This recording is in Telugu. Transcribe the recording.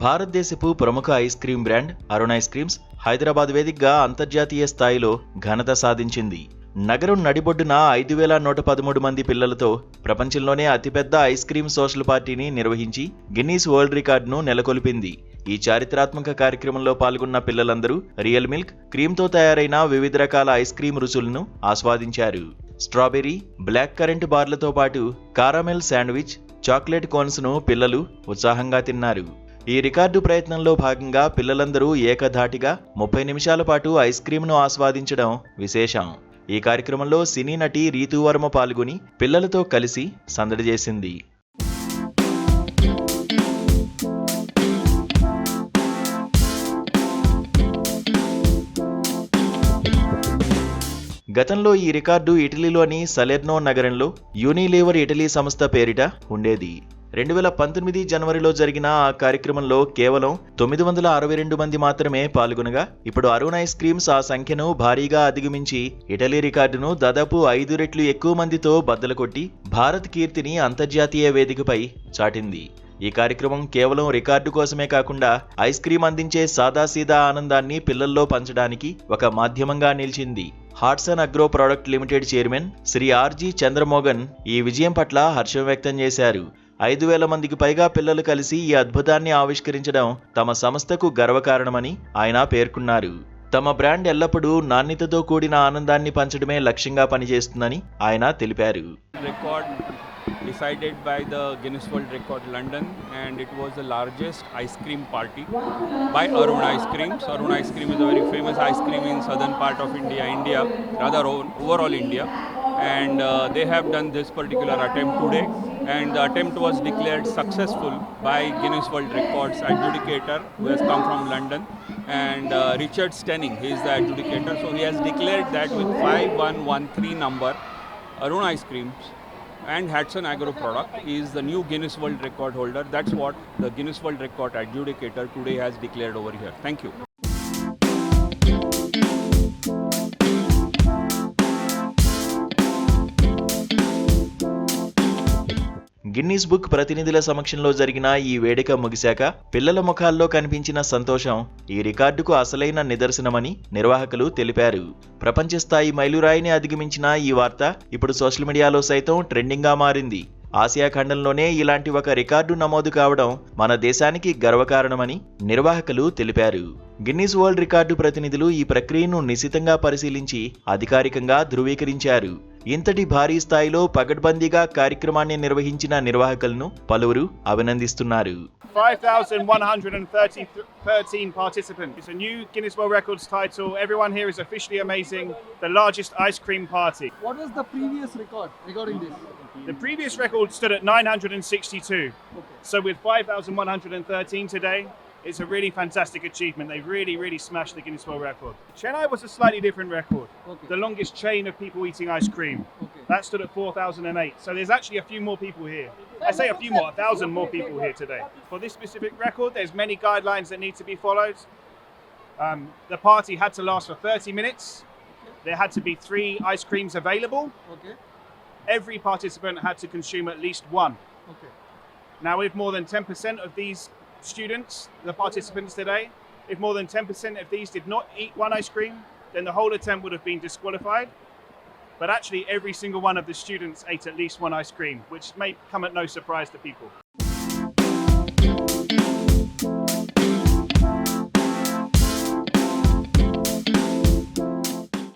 భారతదేశపు ప్రముఖ ice cream brand Arun ice creams Hyderabad వేదికగా అంతర్జాతీయ స్థాయిలో ఘనత సాధించింది. నగరం నడిబొడ్డున 5113 మంది పిల్లలతో ప్రపంచంలోనే అతిపెద్ద ఐస్ క్రీం సోషల్ పార్టీని నిర్వహించి గిన్నీస్ వరల్డ్ రికార్డును నెలకొల్పింది. ఈ చారిత్రాత్మక కార్యక్రమంలో పాల్గొన్న పిల్లలందరూ రియల్ మిల్క్, క్రీంతో తయారైన వివిధ రకాల ఐస్ క్రీం రుచులను ఆస్వాదించారు. స్ట్రాబెర్రీ, బ్లాక్ కరెంట్ బార్లతో పాటు కారామెల్ శాండ్విచ్, చాక్లెట్ కోన్స్ ను పిల్లలు ఉత్సాహంగా తిన్నారు. ఈ రికార్డు ప్రయత్నంలో భాగంగా పిల్లలందరూ ఏకధాటిగా 30 నిమిషాల పాటు ఐస్ క్రీంను ఆస్వాదించడం విశేషం. ఈ కార్యక్రమంలో సినీ నటి రీతూ వర్మ పాల్గొని పిల్లలతో కలిసి సందడి చేసింది. గతంలో ఈ రికార్డు ఇటలీలోని సలెర్నో నగరంలో యూనిలీవర్ ఇటలీ సంస్థ పేరిట ఉండేది. 2019 జనవరిలో జరిగిన ఆ కార్యక్రమంలో కేవలం 962 మంది మాత్రమే పాల్గొనగా ఇప్పుడు అరుణ్ ఐస్ క్రీమ్స్ ఆ సంఖ్యను భారీగా అధిగమించి ఇటలీ రికార్డును దాదాపు 5 రెట్లు ఎక్కువ మందితో బద్దలుకొట్టి భారత్ కీర్తిని అంతర్జాతీయ వేదికపై చాటింది. ఈ కార్యక్రమం కేవలం రికార్డు కోసమే కాకుండా ఐస్ క్రీం అందించే సాదాసీదా ఆనందాన్ని పిల్లల్లో పంచడానికి ఒక మాధ్యమంగా నిలిచింది. Hatsun agro product limited chairman Shri R G Chandramogan ఈ విజయం పట్ల హర్షం వ్యక్తం చేశారు. 5000 మందికి పైగా పిల్లలు కలిసి ఈ అద్భుతాన్ని ఆవిష్కరించడం తమ సంస్థకు గర్వకారణమని ఆయన పేర్కొన్నారు. తమ బ్రాండ్ ఎల్లప్పుడూ నాణ్యతతో కూడిన ఆనందాన్ని పంచడమే లక్ష్యంగా పనిచేస్తుందని ఆయన తెలిపారు. Decided by the Guinness World Record London, and it was the largest ice cream party by Arun Ice Creams. Arun Ice Cream is a very famous ice cream in southern part of India, rather overall India, and they have done this particular attempt today, and the attempt was declared successful by Guinness World Records adjudicator who has come from London, and Richard Stenning, he is the adjudicator, so he has declared that with 5113 number Arun Ice Creams and Hudson Agro product is the new Guinness World Record holder. That's what the Guinness World Record adjudicator today has declared over here. Thank you. Guinness book ప్రతినిధుల సమక్షంలో జరిగిన ఈ వేడుక ముగిశాక పిల్లల ముఖాల్లో కనిపించిన సంతోషం ఈ రికార్డుకు అసలైన నిదర్శనమని నిర్వాహకులు తెలిపారు. ప్రపంచ స్థాయి మైలురాయిని అధిగమించిన ఈ వార్త ఇప్పుడు సోషల్ మీడియాలో సైతం ట్రెండింగ్గా మారింది. ఆసియా ఖండంలోనే ఇలాంటి ఒక రికార్డు నమోదు కావడం మన దేశానికి గర్వకారణమని నిర్వాహకులు తెలిపారు. గిన్నీస్ వరల్డ్ రికార్డు ప్రతినిధులు ఈ ప్రక్రియను నిశితంగా పరిశీలించి అధికారికంగా ధృవీకరించారు. ఇంతటి భారీ స్థాయిలో పగడ్బందీగా కార్యక్రమాన్ని నిర్వహించిన నిర్వాహకులను పలువురు అభినందిస్తున్నారు. 5,113 participants. It's a new Guinness World Records title. Everyone here is officially amazing. The largest ice cream party. What was the previous record regarding this? The previous record stood at 962. Okay. So with 5,113 today, it's a really fantastic achievement. They've really smashed the Guinness World Record. Chennai was a slightly different record. Okay. The longest chain of people eating ice cream. Okay. That stood at 4,008. So there's actually a few more people here. I say a few more, 1,000 more people here today. For this specific record, there's many guidelines that need to be followed. The party had to last for 30 minutes. There had to be 3 ice creams available. Okay. Every participant had to consume at least one. Okay. Now, if more than 10% of these students, the participants today, if more than 10% of these did not eat one ice cream, then the whole attempt would have been disqualified. But actually, every single one of the students ate at least one ice cream, which may come at no surprise to people.